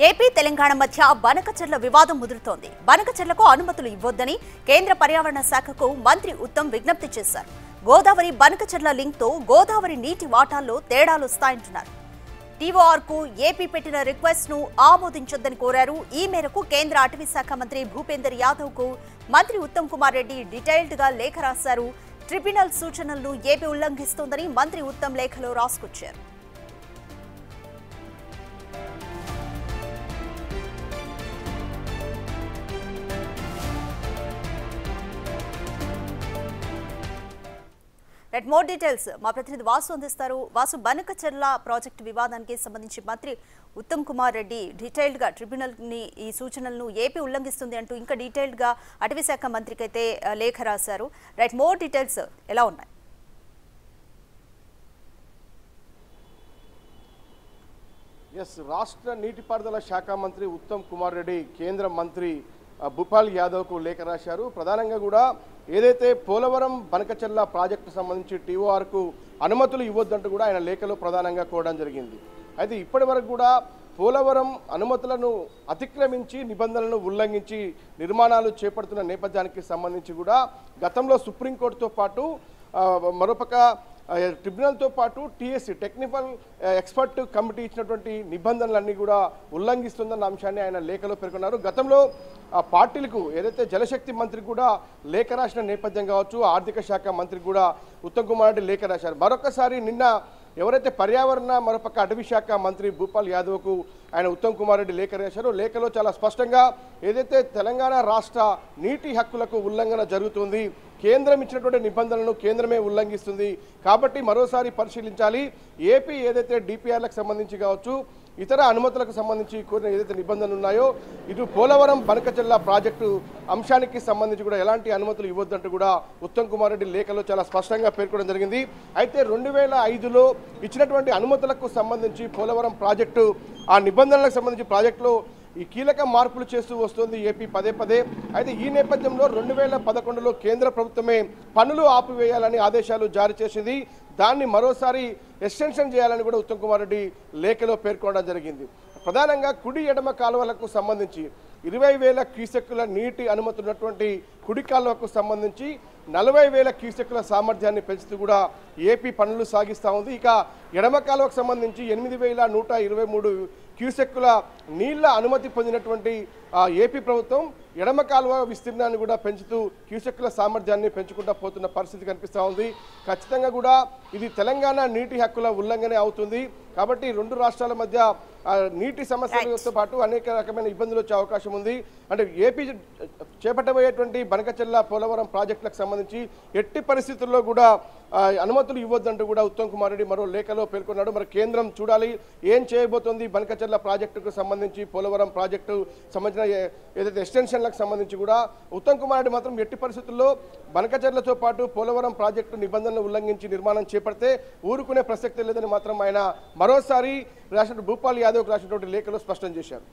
AP Telangana మధ్య బనకచెర్ల వివాదం ముదురుతోంది. బనకచెర్లకు అనుమతులు ఇవ్వొద్దని కేంద్ర పర్యావరణ శాఖకు మంత్రి ఉత్తమ్ విజ్ఞప్తి చేశారు. గోదావరి బనకచెర్ల లింక్తో గోదావరి నీటి వాటాల్లో తేడాలొస్తాయంటున్నారు. టీఓఆర్కు ఏపీ పెట్టిన రిక్వెస్ట్ను ఆమోదించొద్దని కోరారు. ఈ మేరకు కేంద్ర అటవీ శాఖ మంత్రి భూపేందర్ యాదవ్కు మంత్రి ఉత్తమ్ కుమార్ రెడ్డి డీటెయిల్డ్గా లేఖ రాశారు. ట్రిబ్యునల్ సూచనలను ఏపీ ఉల్లంఘిస్తోందని మంత్రి ఉత్తమ్ లేఖలో రాసుకొచ్చారు. మోర్ డీటెయిల్స్ మా ప్రతినిధి వాసు అందిస్తారు. వాసు, బనకచెర్ల ప్రాజెక్టు వివాదానికి సంబంధించి మంత్రి ఉత్తమ్ కుమార్ రెడ్డి డీటెయిల్డ్ గా ట్రిబ్యునల్ ని ఈ సూచనలను ఏపీ ఉల్లంఘిస్తుంది అంటూ ఇంకా డీటెయిల్డ్ గా అటవీ శాఖ మంత్రికి అయితే లేఖ రాశారు. మోర్ డీటెయిల్స్ ఎలా ఉన్నాయి? రాష్ట్ర నీటిపారుదల శాఖ మంత్రి ఉత్తమ్ కుమార్ రెడ్డి కేంద్ర మంత్రి భూపాల్ యాదవ్కు లేఖ రాశారు. ప్రధానంగా కూడా ఏదైతే పోలవరం బనకచెర్ల ప్రాజెక్టు సంబంధించి టీఓఆర్కు అనుమతులు ఇవ్వొద్దంటూ కూడా ఆయన లేఖలో ప్రధానంగా కోరడం జరిగింది. అయితే ఇప్పటి వరకు కూడా పోలవరం అనుమతులను అతిక్రమించి నిబంధనలను ఉల్లంఘించి నిర్మాణాలు చేపడుతున్న నేపథ్యానికి సంబంధించి కూడా గతంలో సుప్రీంకోర్టుతో పాటు మరోపక్క ట్రిబ్యునల్తో పాటు టీఎస్సీ టెక్నికల్ ఎక్స్పర్ట్ కమిటీ ఇచ్చినటువంటి నిబంధనలన్నీ కూడా ఉల్లంఘిస్తుందన్న అంశాన్ని ఆయన లేఖలో పేర్కొన్నారు. గతంలో పార్టీలకు ఏదైతే జలశక్తి మంత్రి కూడా లేఖ రాసిన నేపథ్యం కావచ్చు, ఆర్థిక శాఖ మంత్రి కూడా ఉత్తమ్ కుమార్ రెడ్డి లేఖ రాశారు. మరొకసారి నిన్న ఎవరైతే పర్యావరణ మరోపక్క అటవీ శాఖ మంత్రి భూపాల్ యాదవ్కు ఆయన ఉత్తమ్ కుమార్ రెడ్డి లేఖ రాశారు. లేఖలో చాలా స్పష్టంగా ఏదైతే తెలంగాణ రాష్ట్ర నీటి హక్కులకు ఉల్లంఘన జరుగుతుంది, కేంద్రం ఇచ్చినటువంటి నిబంధనలను కేంద్రమే ఉల్లంఘిస్తుంది కాబట్టి మరోసారి పరిశీలించాలి. ఏపీ ఏదైతే డిపిఆర్లకు సంబంధించి కావచ్చు, ఇతర అనుమతులకు సంబంధించి కోరిన ఏదైతే నిబంధనలు ఉన్నాయో ఇటు పోలవరం బనకచెర్ల ప్రాజెక్టు అంశానికి సంబంధించి కూడా ఎలాంటి అనుమతులు ఇవ్వద్దంటూ కూడా ఉత్తమ్ కుమార్ రెడ్డి లేఖలో చాలా స్పష్టంగా పేర్కొనడం జరిగింది. అయితే 2005లో ఇచ్చినటువంటి అనుమతులకు సంబంధించి పోలవరం ప్రాజెక్టు ఆ నిబంధనలకు సంబంధించి ప్రాజెక్టులో ఈ కీలక మార్పులు చేస్తూ వస్తుంది ఏపీ పదే. అయితే ఈ నేపథ్యంలో 2011లో కేంద్ర ప్రభుత్వమే పనులు ఆపివేయాలని ఆదేశాలు జారీ చేసింది. దాన్ని మరోసారి ఎక్స్టెన్షన్ చేయాలని కూడా ఉత్తమ్ కుమార్ రెడ్డి లేఖలో పేర్కొనడం జరిగింది. ప్రధానంగా కుడి ఎడమ కాలువలకు సంబంధించి 20,000 క్యూసెక్కుల నీటి అనుమతి ఉన్నటువంటి కుడి కాలువకు సంబంధించి 40,000 క్యూసెక్కుల సామర్థ్యాన్ని పెంచుతూ కూడా ఏపీ పనులు సాగిస్తూ ఉంది. ఇక ఎడమ కాలువకు సంబంధించి 8,123 క్యూసెక్కుల నీళ్ల అనుమతి పొందినటువంటి ఏపీ ప్రభుత్వం ఎడమ కాలువ విస్తీర్ణాన్ని కూడా పెంచుతూ క్యూసెక్కుల సామర్థ్యాన్ని పెంచుకుంటూ పోతున్న పరిస్థితి కనిపిస్తూ ఉంది. ఖచ్చితంగా కూడా ఇది తెలంగాణ నీటి హక్కుల ఉల్లంఘనే అవుతుంది. కాబట్టి రెండు రాష్ట్రాల మధ్య నీటి సమస్యలతో పాటు అనేక రకమైన ఇబ్బందులు వచ్చే అవకాశం ఉంది. అంటే ఏపీ చేపట్టబోయేటువంటి బనకచెర్ల పోలవరం ప్రాజెక్టులకు సంబంధించి ఎట్టి పరిస్థితుల్లో కూడా అనుమతులు ఇవ్వద్దంటూ కూడా ఉత్తమ్ కుమార్ రెడ్డి మరో లేఖలో పేర్కొన్నాడు. మరి కేంద్రం చూడాలి ఏం చేయబోతోంది బనకచెర్ల ప్రాజెక్టుకు సంబంధించి, పోలవరం ప్రాజెక్టు సంబంధించిన ఏదైతే ఎక్స్టెన్షన్లకు సంబంధించి కూడా ఉత్తమ్ కుమార్ రెడ్డి మాత్రం ఎట్టి పరిస్థితుల్లో బనకచెర్లతో పాటు పోలవరం ప్రాజెక్టు నిబంధనలు ఉల్లంఘించి నిర్మాణం చేపడితే ఊరుకునే ప్రసక్తి లేదని మాత్రం ఆయన మరోసారి రాసినటువంటి భూపాల్ యాదవ్కు రాసినటువంటి లేఖలో స్పష్టం చేశారు.